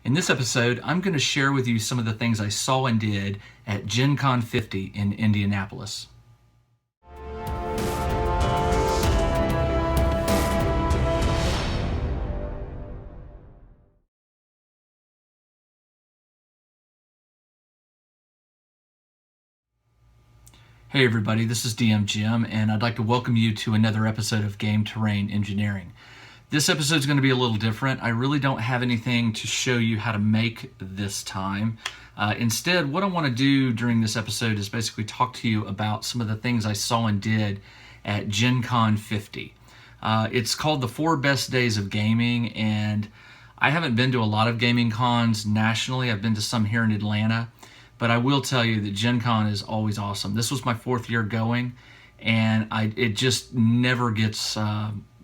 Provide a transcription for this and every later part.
In this episode, I'm going to share with you some of the things I saw and did at Gen Con 50 in Indianapolis. Hey everybody, this is DM Jim, and I'd like to welcome you to another episode of Game Terrain Engineering. This episode is going to be a little different. I really don't have anything to show you how to make this time. Instead, what I want to do during this episode is basically talk to you about some of the things I saw and did at Gen Con 50. It's called the 4 Best Days of Gaming, and I haven't been to a lot of gaming cons nationally. I've been to some here in Atlanta. But I will tell you that Gen Con is always awesome. This was my 4th year going, and it just never gets,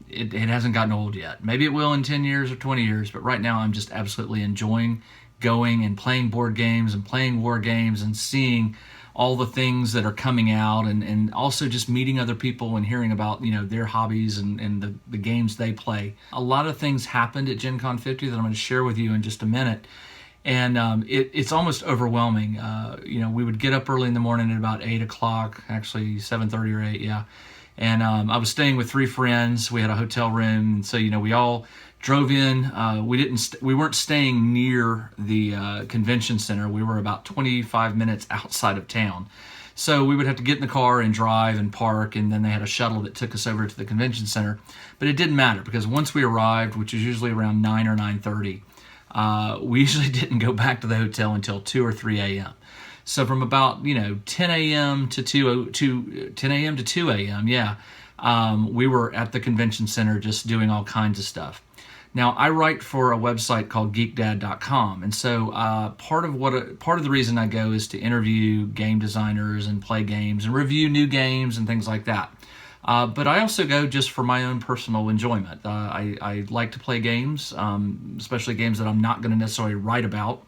it hasn't gotten old yet. Maybe it will in 10 years or 20 years, but right now I'm just absolutely enjoying going and playing board games and playing war games and seeing all the things that are coming out, and also just meeting other people and hearing about, you know, their hobbies and the games they play. A lot of things happened at Gen Con 50 that I'm going to share with you in just a minute. And it's almost overwhelming. You know, we would get up early in the morning at about 8 o'clock, actually 7:30 or 8, yeah. And I was staying with 3 friends. We had a hotel room, and so, you know, we all drove in. We weren't staying near the convention center. We were about 25 minutes outside of town. So we would have to get in the car and drive and park, and then they had a shuttle that took us over to the convention center. But it didn't matter, because once we arrived, which was usually around 9 or 9:30, we usually didn't go back to the hotel until 2 or 3 a.m. So from about, you know, 10 a.m. to 10 a.m. to 2 a.m., yeah, we were at the convention center just doing all kinds of stuff. Now, I write for a website called geekdad.com, and so part of the reason I go is to interview game designers and play games and review new games and things like that. But I also go just for my own personal enjoyment. I like to play games, especially games that I'm not going to necessarily write about.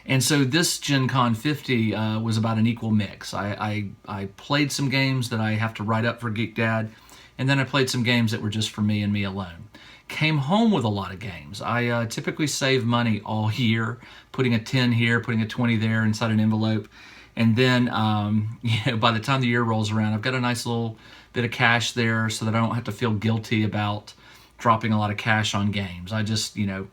And so this Gen Con 50 was about an equal mix. I played some games that I have to write up for Geek Dad, and then I played some games that were just for me and me alone. Came home with a lot of games. I typically save money all year, putting a 10 here, putting a 20 there inside an envelope. And then, you know, by the time the year rolls around, I've got a nice little bit of cash there so that I don't have to feel guilty about dropping a lot of cash on games. I just, you know,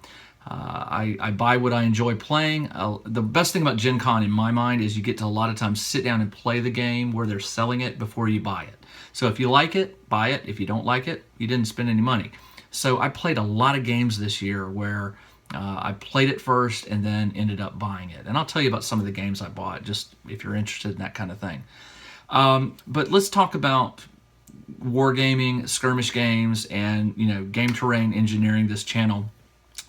I buy what I enjoy playing. The best thing about Gen Con in my mind is you get to a lot of times sit down and play the game where they're selling it before you buy it. So if you like it, buy it. If you don't like it, you didn't spend any money. So I played a lot of games this year where I played it first and then ended up buying it. And I'll tell you about some of the games I bought, just if you're interested in that kind of thing. But let's talk about wargaming, skirmish games, and, you know, Game Terrain Engineering, this channel.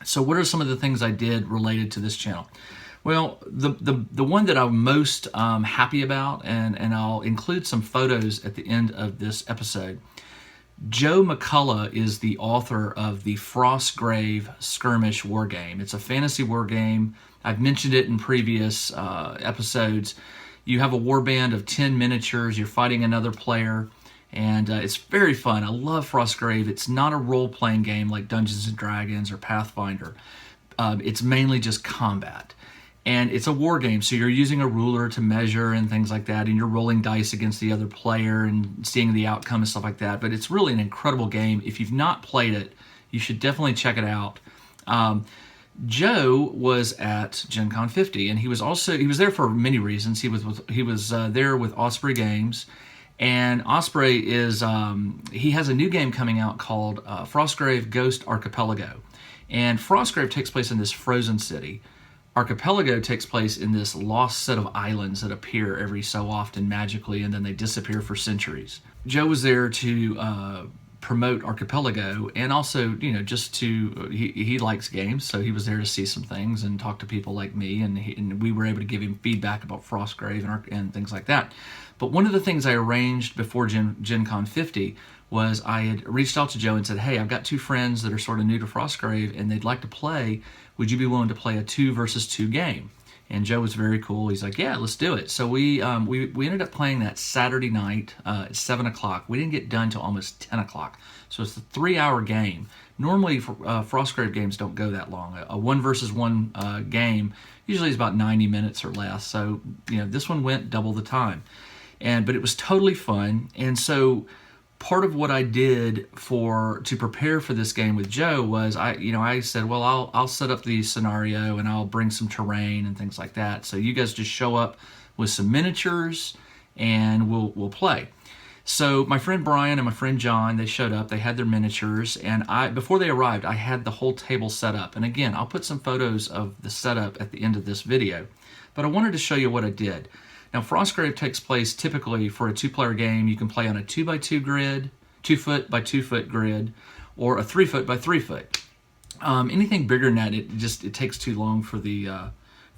So what are some of the things I did related to this channel? Well, the one that I'm most happy about, and I'll include some photos at the end of this episode. Joe McCullough is the author of the Frostgrave skirmish war game. It's a fantasy war game. I've mentioned it in previous episodes. You have a war band of 10 miniatures. You're fighting another player, and it's very fun. I love Frostgrave. It's not a role-playing game like Dungeons & Dragons or Pathfinder. It's mainly just combat. And it's a war game, so you're using a ruler to measure and things like that, and you're rolling dice against the other player and seeing the outcome and stuff like that. But it's really an incredible game. If you've not played it, you should definitely check it out. Joe was at Gen Con 50, and he was there for many reasons. He was there with Osprey Games, and Osprey is he has a new game coming out called Frostgrave Ghost Archipelago, and Frostgrave takes place in this frozen city. Archipelago takes place in this lost set of islands that appear every so often magically, and then they disappear for centuries. Joe was there to promote Archipelago, and also, you know, just to, he likes games, so he was there to see some things and talk to people like me, and we were able to give him feedback about Frostgrave and things like that. But one of the things I arranged before Gen Con 50 was I had reached out to Joe and said, hey, I've got 2 friends that are sort of new to Frostgrave, and they'd like to play. Would you be willing to play a 2 versus 2 game? And Joe was very cool. He's like, yeah, let's do it. So we ended up playing that Saturday night at 7 o'clock. We didn't get done till almost 10 o'clock. So it's a 3-hour game. Normally, Frostgrave games don't go that long. A 1 versus 1 game usually is about 90 minutes or less. So, this one went double the time. But it was totally fun. And so part of what I did to prepare for this game with Joe was I said, well, I'll set up the scenario and I'll bring some terrain and things like that. So you guys just show up with some miniatures and we'll play. So my friend Brian and my friend John, they showed up, they had their miniatures, and before they arrived, I had the whole table set up. And again, I'll put some photos of the setup at the end of this video, but I wanted to show you what I did. Now, Frostgrave takes place typically for a 2-player game. You can play on a 2x2 grid, 2 foot by 2 foot grid, or a 3 foot by 3 foot. Anything bigger than that, it takes too long for the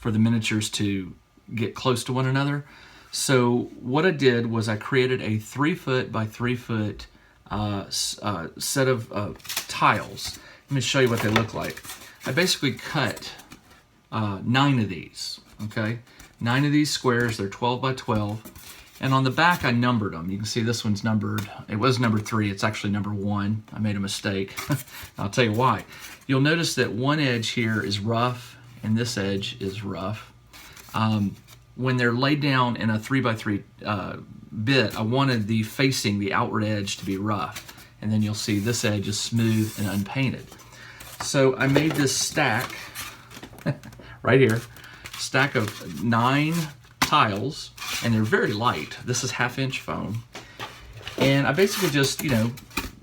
miniatures to get close to one another. So what I did was I created a 3 foot by 3 foot set of tiles. Let me show you what they look like. I basically cut 9 of these, okay? 9 of these squares, they're 12 by 12. And on the back, I numbered them. You can see this one's numbered. It was number 3. It's actually number 1. I made a mistake. I'll tell you why. You'll notice that one edge here is rough, and this edge is rough. When they're laid down in a 3 by 3 bit, I wanted the outward edge to be rough. And then you'll see this edge is smooth and unpainted. So I made this stack right here. Stack of 9 tiles, and they're very light. This is 1/2-inch foam. And I basically just,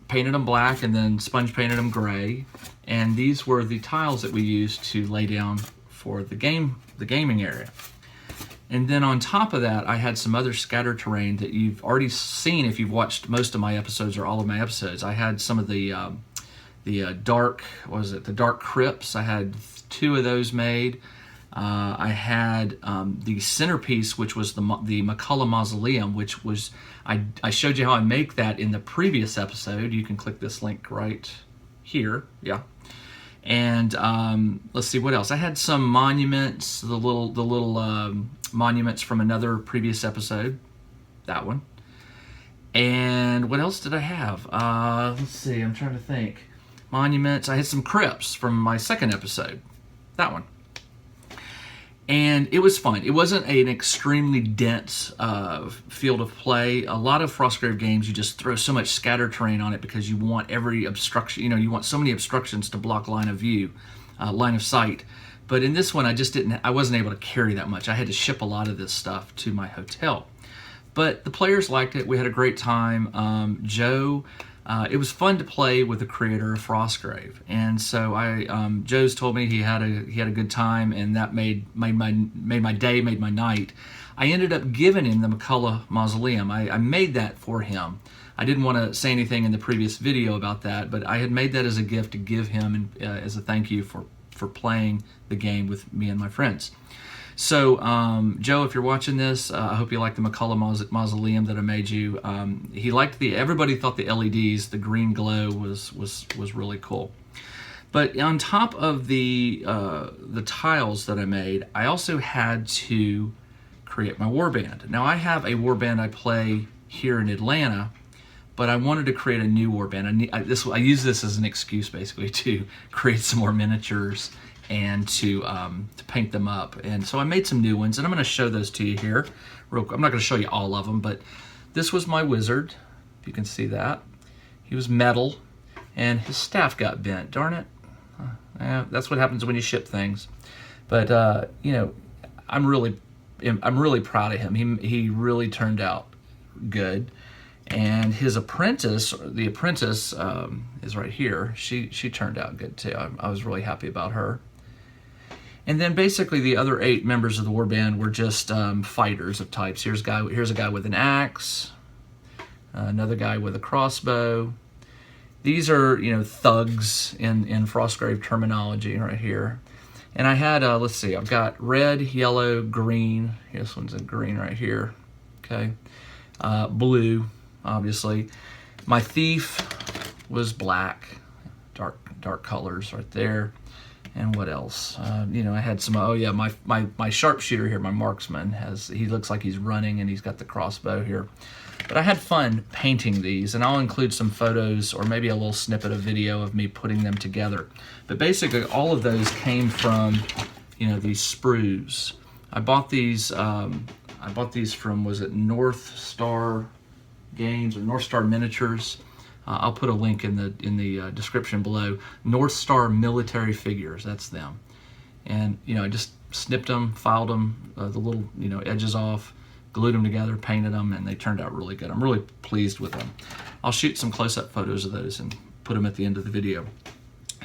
painted them black and then sponge painted them gray. And these were the tiles that we used to lay down for the gaming area. And then on top of that, I had some other scatter terrain that you've already seen if you've watched most of my episodes or all of my episodes. I had some of the dark crypts. I had 2 of those made. I had the centerpiece, which was the McCullough Mausoleum, which was, I showed you how I make that in the previous episode. You can click this link right here. Yeah. And let's see what else. I had some monuments, the little monuments from another previous episode. That one. And what else did I have? Let's see. I'm trying to think. Monuments. I had some crypts from my second episode. That one. And it was fun. It wasn't an extremely dense field of play. A lot of Frostgrave games, you just throw so much scatter terrain on it because you want every obstruction, you want so many obstructions to block line of view, line of sight. But in this one, I wasn't able to carry that much. I had to ship a lot of this stuff to my hotel. But the players liked it. We had a great time. Joe, it was fun to play with the creator of Frostgrave, and so Joe's told me he had a good time, and that made my day, made my night. I ended up giving him the McCullough Mausoleum. I made that for him. I didn't want to say anything in the previous video about that, but I had made that as a gift to give him as a thank you for playing the game with me and my friends. So, Joe, if you're watching this, I hope you like the McCullough Mausoleum that I made you. He liked everybody thought the LEDs, the green glow was really cool. But on top of the tiles that I made, I also had to create my warband. Now, I have a warband I play here in Atlanta, but I wanted to create a new warband. I use this as an excuse, basically, to create some more miniatures and to paint them up. And so I made some new ones, and I'm going to show those to you here. I'm not going to show you all of them, but this was my wizard. If you can see that. He was metal, and his staff got bent. Darn it. That's what happens when you ship things. But, I'm really proud of him. He really turned out good. And his apprentice, the apprentice is right here. She turned out good too. I was really happy about her. And then basically the other 8 members of the warband were just fighters of types. Here's a guy with an axe, another guy with a crossbow. These are thugs in Frostgrave terminology right here. And I had let's see, I've got red, yellow, green. This one's in green right here. Okay, blue. Obviously, my thief was black, dark colors right there. And what else? I had some. Oh yeah, my sharpshooter here, my marksman he looks like he's running, and he's got the crossbow here. But I had fun painting these, and I'll include some photos or maybe a little snippet of video of me putting them together. But basically, all of those came from, you know, these sprues. I bought these from, was it North Star Games or North Star Miniatures? I'll put a link in the description below. North Star Military Figures, that's them. And you know, I just snipped them, filed them, the little, you know, edges off, glued them together, painted them, and they turned out really good. I'm really pleased with them. I'll shoot some close-up photos of those and put them at the end of the video.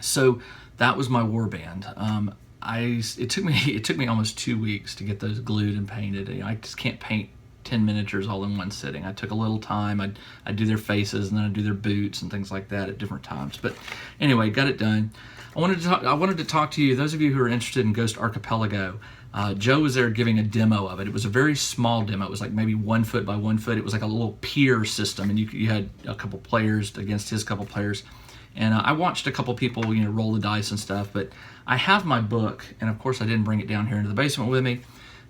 So that was my warband. It took me almost 2 weeks to get those glued and painted. You know, I just can't paint 10 miniatures all in one sitting. I took a little time. I'd do their faces, and then I'd do their boots and things like that at different times. But anyway, got it done. I wanted to talk to you, those of you who are interested in Ghost Archipelago. Joe was there giving a demo of it. It was a very small demo. It was like maybe 1 foot by 1 foot. It was like a little pier system, and you had a couple players against his couple players. And I watched a couple people, you know, roll the dice and stuff. But I have my book, and of course I didn't bring it down here into the basement with me.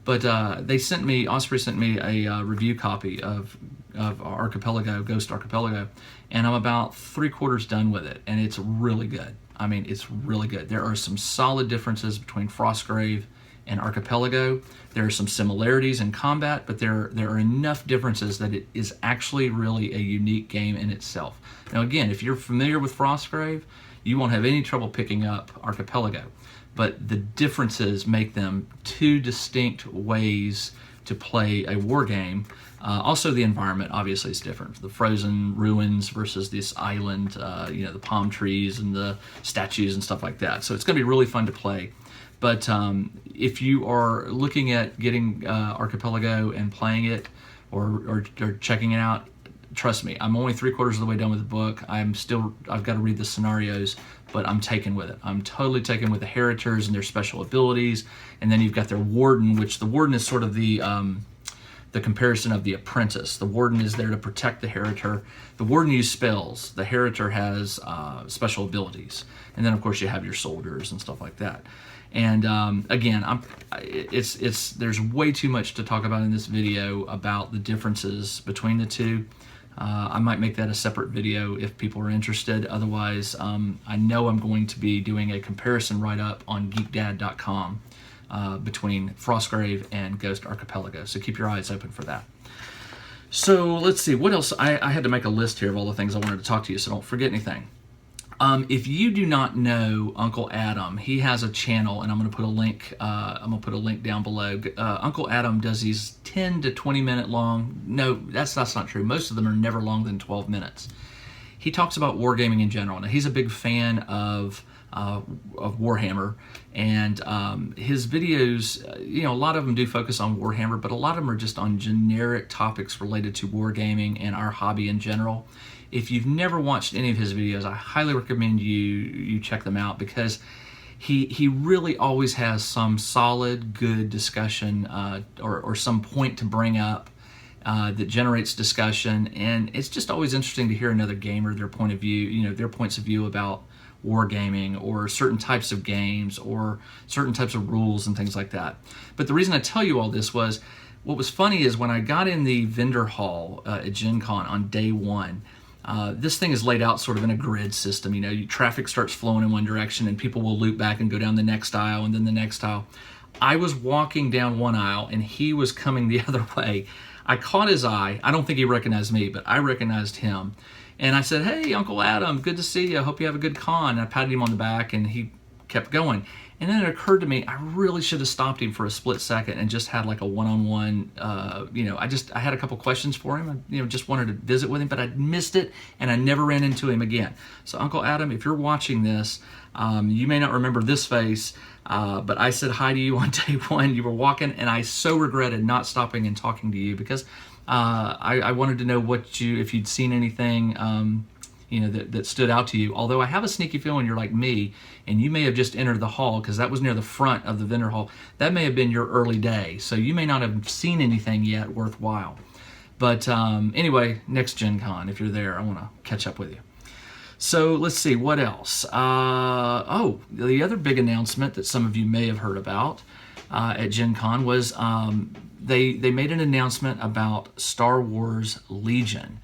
But they sent me, Osprey sent me a review copy of Archipelago, Ghost Archipelago, and I'm about 3/4 done with it, and it's really good. I mean, it's really good. There are some solid differences between Frostgrave and Archipelago. There are some similarities in combat, but there are enough differences that it is actually really a unique game in itself. Now again, if you're familiar with Frostgrave, you won't have any trouble picking up Archipelago, but the differences make them two distinct ways to play a war game. Also, the environment obviously is different. The frozen ruins versus this island, you know, the palm trees and the statues and stuff like that. So it's going to be really fun to play. But if you are looking at getting Archipelago and playing it or checking it out, trust me, I'm only 3/4 of the way done with the book. I've got to read the scenarios, but I'm taken with it. I'm totally taken with the Heritors and their special abilities. And then you've got their Warden, which the Warden is sort of the comparison of the Apprentice. The Warden is there to protect the Heritor. The Warden uses spells. The Heritor has special abilities. And then of course you have your soldiers and stuff like that. And again, there's way too much to talk about in this video about the differences between the two. I might make that a separate video if people are interested. Otherwise, I know I'm going to be doing a comparison write-up on geekdad.com between Frostgrave and Ghost Archipelago. So keep your eyes open for that. So let's see, what else? I had to make a list here of all the things I wanted to talk to you, so don't forget anything. If you do not know Uncle Adam, he has a channel, and I'm going to put a link. I'm going to put a link down below. Uncle Adam does these 10 to 20 minute long. No, that's not true. Most of them are never longer than 12 minutes. He talks about wargaming in general. Now he's a big fan of Warhammer, and his videos, you know, a lot of them do focus on Warhammer, but a lot of them are just on generic topics related to wargaming and our hobby in general. If you've never watched any of his videos, I highly recommend you check them out, because he really always has some solid, good discussion or some point to bring up that generates discussion, and it's just always interesting to hear another gamer, their point of view, you know, their points of view about wargaming or certain types of games or certain types of rules and things like that. But the reason I tell you all this was, what was funny is when I got in the vendor hall at Gen Con on day one, this thing is laid out sort of in a grid system. You know, traffic starts flowing in one direction and people will loop back and go down the next aisle and then the next aisle. I was walking down one aisle and he was coming the other way. I caught his eye. I don't think he recognized me, but I recognized him. And I said, "Hey, Uncle Adam, good to see you. I hope you have a good con." And I patted him on the back and he kept going. And then it occurred to me, I really should have stopped him for a split second and just had like a one-on-one, you know, I had a couple questions for him. I, you know, just wanted to visit with him, but I missed it and I never ran into him again. So Uncle Adam, if you're watching this, you may not remember this face, but I said hi to you on day one. You were walking and I so regretted not stopping and talking to you, because I wanted to know if you'd seen anything, you know, that stood out to you. Although I have a sneaky feeling you're like me, and you may have just entered the hall, because that was near the front of the vendor hall. That may have been your early day, so you may not have seen anything yet worthwhile. But anyway, next Gen Con, if you're there, I want to catch up with you. So let's see, what else? Oh, the other big announcement that some of you may have heard about at Gen Con was they made an announcement about Star Wars Legion.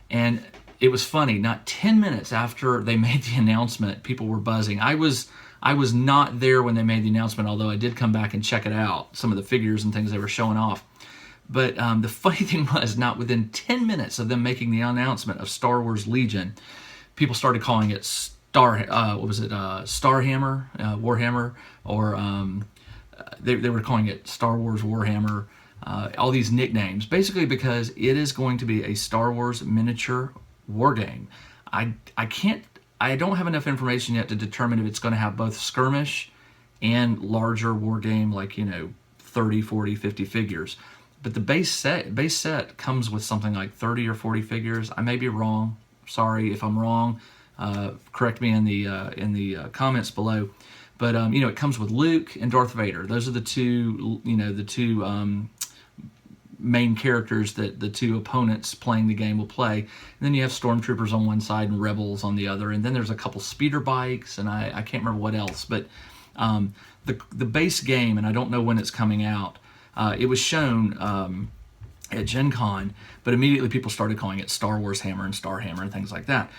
And it was funny, not 10 minutes after they made the announcement, people were buzzing. I was not there when they made the announcement, although I did come back and check it out, some of the figures and things they were showing off. But the funny thing was, not within 10 minutes of them making the announcement of Star Wars Legion, people started calling it Starhammer, Warhammer, or they were calling it Star Wars Warhammer, all these nicknames, basically because it is going to be a Star Wars miniature war game. I don't have enough information yet to determine if it's going to have both skirmish and larger war game, like 30, 40, 50 figures. But the base set comes with something like 30 or 40 figures. I may be wrong. Sorry if I'm wrong. Correct me in the comments below. But it comes with Luke and Darth Vader. Those are the two main characters that the two opponents playing the game will play. And then you have stormtroopers on one side and rebels on the other. And then there's a couple speeder bikes, and I can't remember what else. But the base game, and I don't know when it's coming out. It was shown at Gen Con, but immediately people started calling it Star Wars Hammer and Star Hammer and things like that.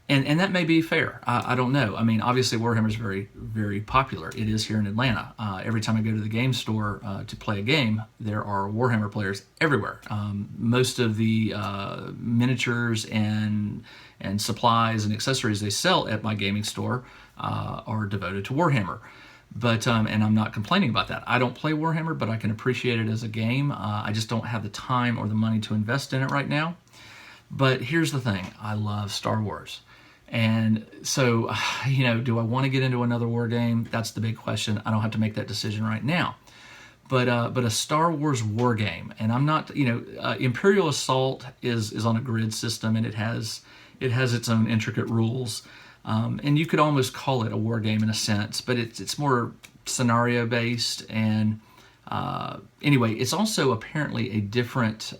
And that may be fair. I don't know. I mean, obviously Warhammer is very, very popular. It is here in Atlanta. Every time I go to the game store to play a game, there are Warhammer players everywhere. Most of the miniatures and supplies and accessories they sell at my gaming store are devoted to Warhammer. But and I'm not complaining about that. I don't play Warhammer, but I can appreciate it as a game. I just don't have the time or the money to invest in it right now. But here's the thing. I love Star Wars. And so, do I want to get into another war game? That's the big question. I don't have to make that decision right now. But a Star Wars war game, and I'm not, Imperial Assault is on a grid system, and it has its own intricate rules. And you could almost call it a war game in a sense, but it's more scenario based. And anyway, it's also apparently a different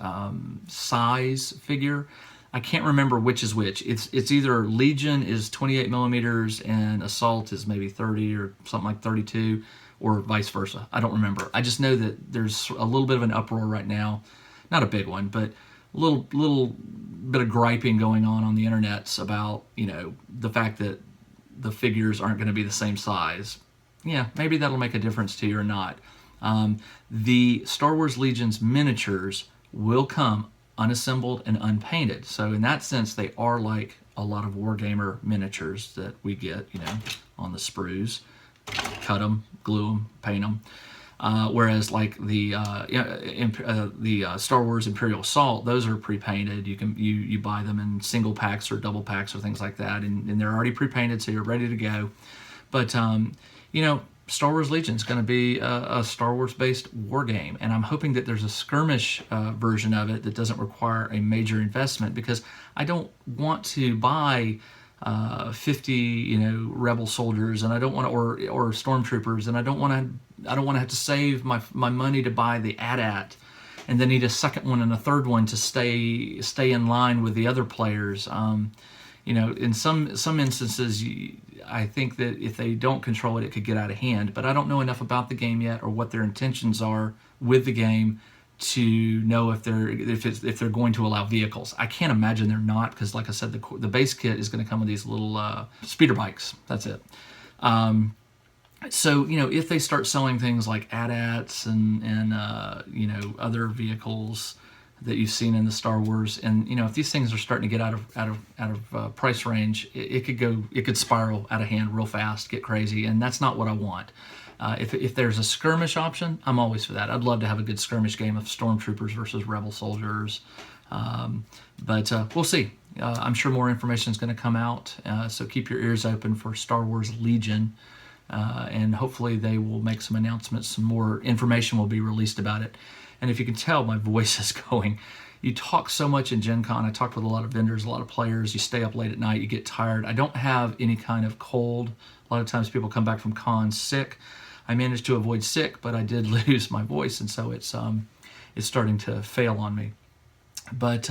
size figure. I can't remember which is which. It's either Legion is 28 millimeters and Assault is maybe 30 or something like 32, or vice versa. I don't remember. I just know that there's a little bit of an uproar right now, not a big one, but a little bit of griping going on the internets about the fact that the figures aren't going to be the same size. Yeah, maybe that'll make a difference to you or not. The Star Wars Legion's miniatures will come unassembled and unpainted. So in that sense, they are like a lot of Wargamer miniatures that we get, on the sprues. Cut them, glue them, paint them. Whereas like the Star Wars Imperial Assault, those are pre-painted. You buy them in single packs or double packs or things like that, and they're already pre-painted, so you're ready to go. But Star Wars Legion is going to be a Star Wars based war game, and I'm hoping that there's a skirmish version of it that doesn't require a major investment, because I don't want to buy 50 rebel soldiers, and I don't want to, or stormtroopers, and I don't want to have to save my money to buy the AT-AT and then need a second one and a third one to stay in line with the other players. In some instances, I think that if they don't control it, it could get out of hand. But I don't know enough about the game yet, or what their intentions are with the game, to know if they're going to allow vehicles. I can't imagine they're not, because like I said, the base kit is going to come with these little speeder bikes. That's it. So if they start selling things like AT-ATs and other vehicles that you've seen in the Star Wars, and if these things are starting to get out of price range, it could spiral out of hand real fast, get crazy, and that's not what I want. If there's a skirmish option, I'm always for that. I'd love to have a good skirmish game of stormtroopers versus rebel soldiers, but we'll see. I'm sure more information is going to come out, so keep your ears open for Star Wars Legion, and hopefully they will make some announcements. Some more information will be released about it. And if you can tell, my voice is going. You talk so much in Gen Con. I talk with a lot of vendors, a lot of players. You stay up late at night. You get tired. I don't have any kind of cold. A lot of times people come back from cons sick. I managed to avoid sick, but I did lose my voice, and so it's starting to fail on me. But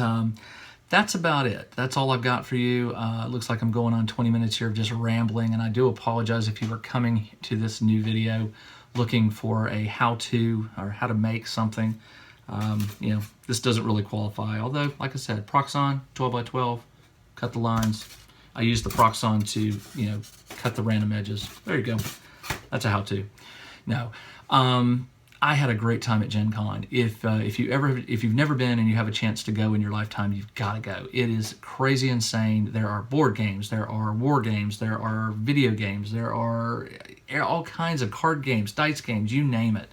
that's about it. That's all I've got for you. It looks like I'm going on 20 minutes here of just rambling, and I do apologize if you were coming to this new video looking for a how-to or how to make something. You know, this doesn't really qualify, although, like I said, Proxxon 12 by 12, cut the lines. I use the Proxxon to, you know, cut the random edges. There you go. That's a how-to. No. I had a great time at Gen Con. If you've never been and you have a chance to go in your lifetime, you've got to go. It is crazy insane. There are board games, there are war games, there are video games, there are all kinds of card games, dice games, you name it.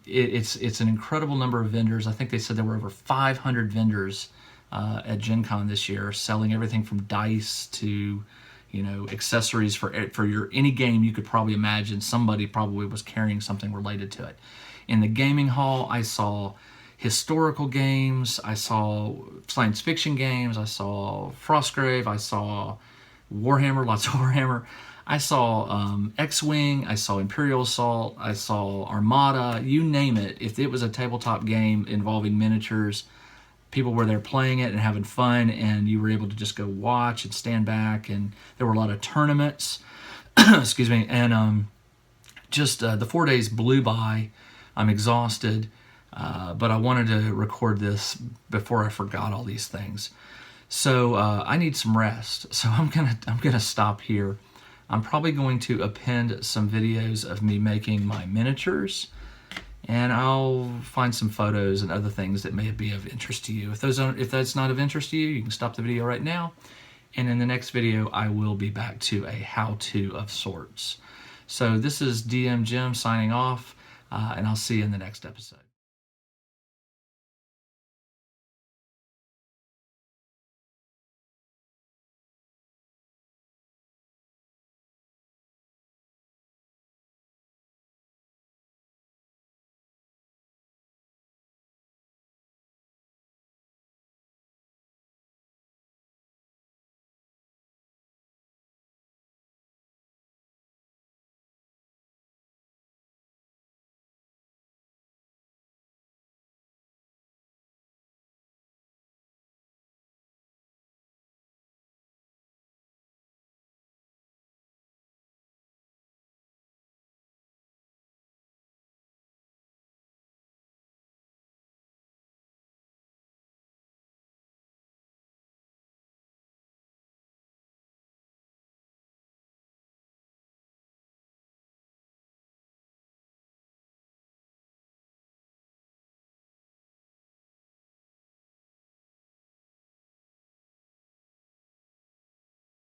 It's an incredible number of vendors. I think they said there were over 500 vendors at Gen Con this year, selling everything from dice to, you know, accessories for your any game you could probably imagine. Somebody probably was carrying something related to it. In the gaming hall, I saw historical games, I saw science fiction games, I saw Frostgrave, I saw Warhammer, lots of Warhammer. I saw X-Wing, I saw Imperial Assault, I saw Armada, you name it. If it was a tabletop game involving miniatures, people were there playing it and having fun, and you were able to just go watch and stand back, and there were a lot of tournaments. Excuse me. And just the 4 days blew by. I'm exhausted, but I wanted to record this before I forgot all these things. So I need some rest, so I'm gonna stop here. I'm probably going to append some videos of me making my miniatures, and I'll find some photos and other things that may be of interest to you. If that's not of interest to you, you can stop the video right now. And in the next video, I will be back to a how-to of sorts. So this is DM Jim signing off, and I'll see you in the next episode.